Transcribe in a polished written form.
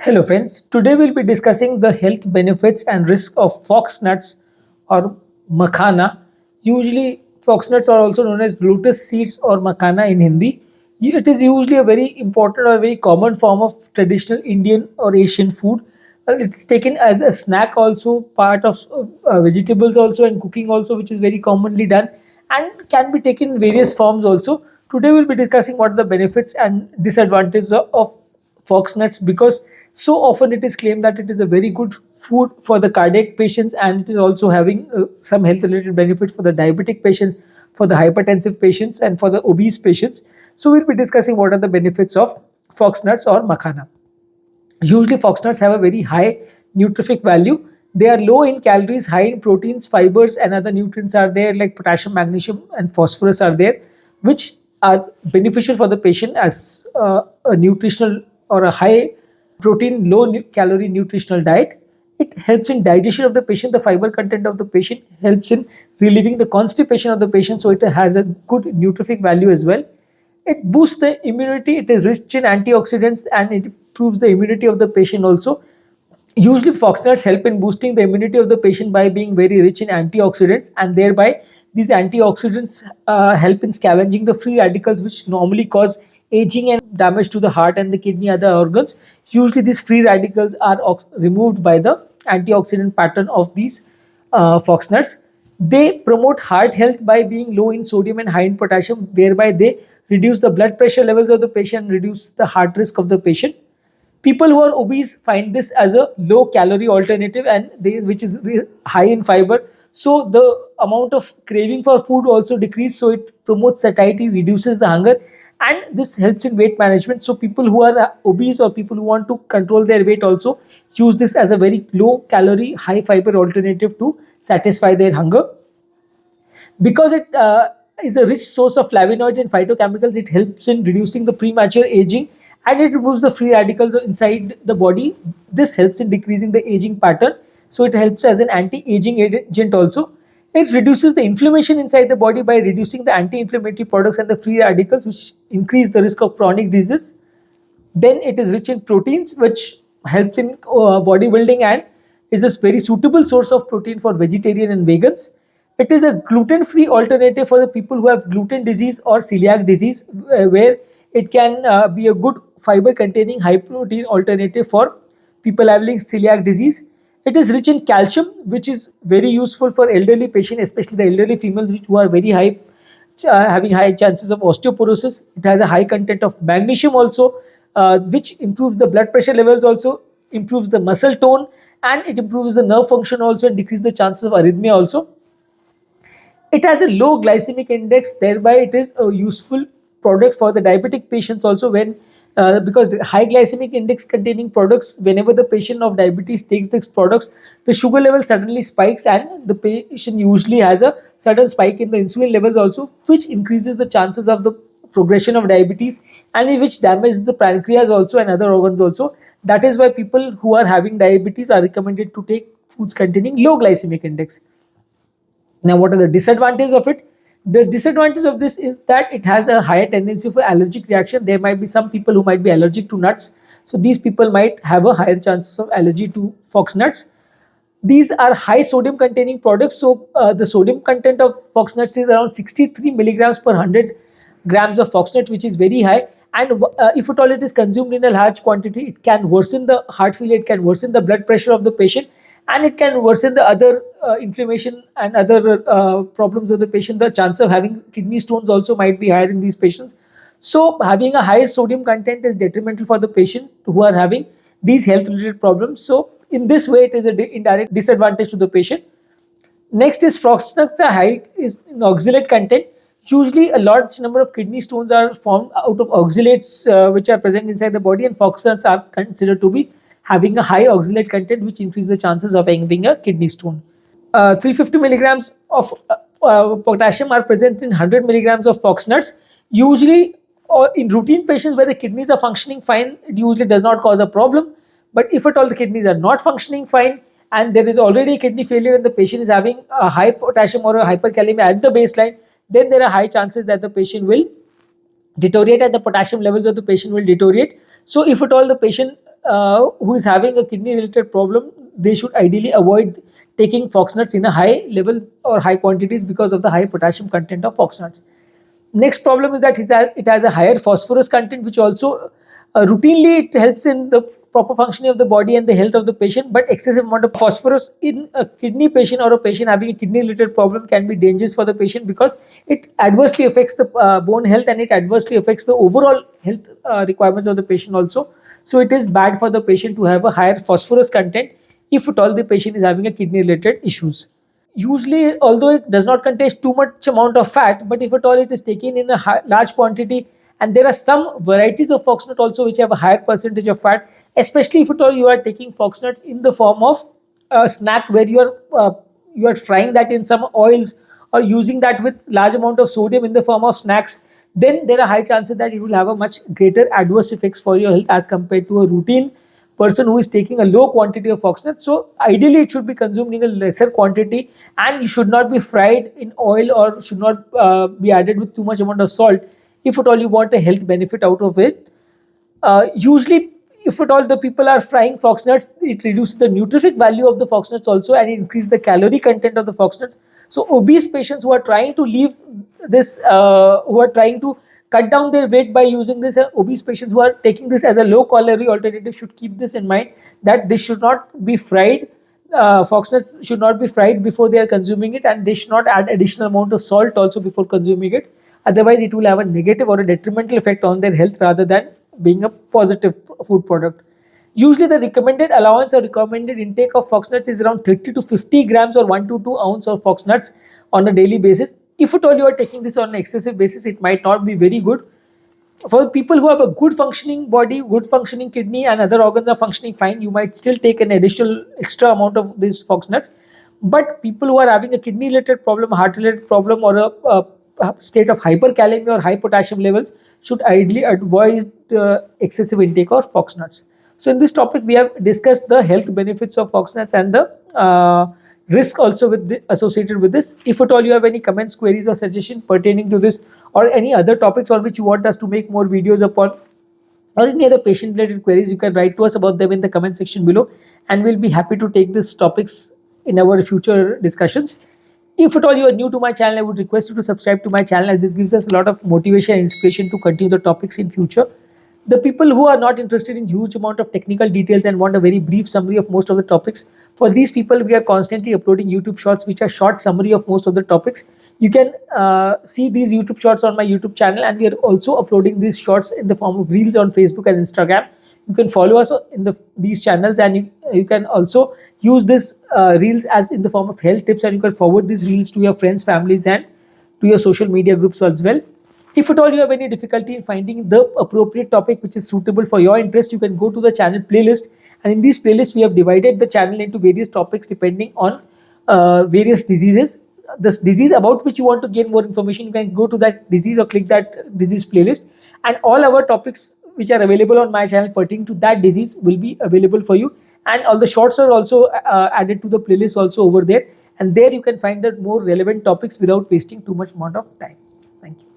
Hello friends, today we'll be discussing the health benefits and risk of foxnuts or makhana. Usually foxnuts are also known as lotus seeds or makhana in Hindi. It is usually a very important or very common form of traditional Indian or Asian food. It's taken as a snack also, part of vegetables also and cooking also, which is very commonly done and can be taken in various forms also. Today we'll be discussing what are the benefits and disadvantages of foxnuts, because so often it is claimed that it is a very good food for the cardiac patients, and it is also having some health related benefits for the diabetic patients, for the hypertensive patients, and for the obese patients. So we'll be discussing what are the benefits of foxnuts or makhana. Usually foxnuts have a very high nutrific value. They are low in calories, high in proteins, fibers, and other nutrients are there, like potassium, magnesium, and phosphorus are there, which are beneficial for the patient as a nutritional or a high protein, low calorie nutritional diet. It helps in digestion of the patient. The fiber content of the patient helps in relieving the constipation of the patient, so it has a good nutrific value as well. It boosts the immunity. It is rich in antioxidants and it improves the immunity of the patient also. Usually foxnuts help in boosting the immunity of the patient by being very rich in antioxidants, and thereby these antioxidants help in scavenging the free radicals which normally cause aging and damage to the heart and the kidney, other organs. Usually these free radicals are removed by the antioxidant pattern of these foxnuts. They promote heart health by being low in sodium and high in potassium, whereby they reduce the blood pressure levels of the patient, reduce the heart risk of the patient. People who are obese find this as a low calorie alternative, and which is high in fiber, so the amount of craving for food also decrease, so it promotes satiety, reduces the hunger, and this helps in weight management. So people who are obese or people who want to control their weight also use this as a very low calorie, high fiber alternative to satisfy their hunger. Because it is a rich source of flavonoids and phytochemicals, it helps in reducing the premature aging, and it removes the free radicals inside the body. This helps in decreasing the aging pattern, so it helps as an anti-aging agent also. It reduces the inflammation inside the body by reducing the anti-inflammatory products and the free radicals, which increase the risk of chronic disease. Then it is rich in proteins, which helps in bodybuilding and is a very suitable source of protein for vegetarian and vegans. It is a gluten-free alternative for the people who have gluten disease or celiac disease, where it can be a good fiber-containing high-protein alternative for people having celiac disease. It is rich in calcium, which is very useful for elderly patients, especially the elderly females who are very high, having high chances of osteoporosis. It has a high content of magnesium also, which improves the blood pressure levels also, improves the muscle tone, and it improves the nerve function also and decreases the chances of arrhythmia also. It has a low glycemic index, thereby it is a useful product for the diabetic patients also, when because the high glycemic index containing products, whenever the patient of diabetes takes these products, the sugar level suddenly spikes, and the patient usually has a sudden spike in the insulin levels also, which increases the chances of the progression of diabetes, and which damages the pancreas also and other organs also. That is why people who are having diabetes are recommended to take foods containing low glycemic index. Now, what are the disadvantages of it? The disadvantage of this is that it has a higher tendency for allergic reaction. There might be some people who might be allergic to nuts, so these people might have a higher chances of allergy to fox nuts. These are high sodium containing products, so the sodium content of fox nuts is around 63 milligrams per 100 grams of foxnut, which is very high. And if at all it is consumed in a large quantity, it can worsen the heart failure, it can worsen the blood pressure of the patient, and it can worsen the other inflammation and other problems of the patient. The chance of having kidney stones also might be higher in these patients. So having a high sodium content is detrimental for the patient who are having these health related problems. So in this way, it is an indirect disadvantage to the patient. Next is Foxnuts are high is in oxalate content. Usually, a large number of kidney stones are formed out of oxalates, which are present inside the body, and Foxnuts are considered to be having a high oxalate content, which increase the chances of having a kidney stone. 350 milligrams of potassium are present in 100 milligrams of foxnuts. Usually, or in routine patients where the kidneys are functioning fine, it usually does not cause a problem. But if at all the kidneys are not functioning fine and there is already kidney failure and the patient is having a high potassium or a hyperkalemia at the baseline, then there are high chances that the patient will deteriorate and the potassium levels of the patient will deteriorate. So if at all the patient who is having a kidney related problem, they should ideally avoid taking foxnuts in a high level or high quantities because of the high potassium content of foxnuts. Next problem is that it has a higher phosphorus content, which also routinely it helps in the proper functioning of the body and the health of the patient. But excessive amount of phosphorus in a kidney patient or a patient having a kidney related problem can be dangerous for the patient, because it adversely affects the bone health, and it adversely affects the overall health requirements of the patient also. So it is bad for the patient to have a higher phosphorus content if at all the patient is having a kidney related issues. Usually, although it does not contain too much amount of fat, but if at all it is taken in a large quantity, and there are some varieties of foxnut also which have a higher percentage of fat, especially if at all you are taking foxnuts in the form of a snack where you are frying that in some oils, or using that with large amount of sodium in the form of snacks, then there are high chances that it will have a much greater adverse effects for your health as compared to a routine person who is taking a low quantity of foxnut. So ideally it should be consumed in a lesser quantity, and you should not be fried in oil, or should not be added with too much amount of salt if at all you want a health benefit out of it. Usually, if at all the people are frying foxnuts, it reduces the nutrific value of the foxnuts also, and it increases the calorie content of the foxnuts. So obese patients who are trying to leave this, who are trying to cut down their weight by using this, obese patients who are taking this as a low calorie alternative should keep this in mind, that this should not be fried. Foxnuts should not be fried before they are consuming it, and they should not add additional amount of salt also before consuming it. Otherwise, it will have a negative or a detrimental effect on their health rather than being a positive food product. Usually, the recommended allowance or recommended intake of foxnuts is around 30 to 50 grams or 1 to 2 ounce of foxnuts on a daily basis. If at all you are taking this on an excessive basis, it might not be very good. For people who have a good functioning body, good functioning kidney, and other organs are functioning fine, you might still take an additional extra amount of these foxnuts. But people who are having a kidney related problem, heart related problem, or a state of hyperkalemia or high potassium levels should ideally avoid excessive intake of foxnuts. So in this topic, we have discussed the health benefits of foxnuts and the risk also associated with this. If at all you have any comments, queries, or suggestions pertaining to this, or any other topics on which you want us to make more videos upon, or any other patient related queries, you can write to us about them in the comment section below, and we'll be happy to take these topics in our future discussions. If at all you are new to my channel, I would request you to subscribe to my channel, as this gives us a lot of motivation and inspiration to continue the topics in future. The people who are not interested in huge amount of technical details and want a very brief summary of most of the topics, for these people we are constantly uploading YouTube shorts which are short summary of most of the topics. You can see these YouTube shorts on my YouTube channel, and we are also uploading these shorts in the form of reels on Facebook and Instagram. You can follow us in these channels, and you can also use this reels as in the form of health tips, and you can forward these reels to your friends, families, and to your social media groups as well. If at all you have any difficulty in finding the appropriate topic which is suitable for your interest, you can go to the channel playlist, and in these playlists we have divided the channel into various topics depending on various diseases. This disease about which you want to gain more information, you can go to that disease or click that disease playlist, and all our topics which are available on my channel pertaining to that disease will be available for you, and all the shorts are also added to the playlist also over there, and there you can find the more relevant topics without wasting too much amount of time. Thank you.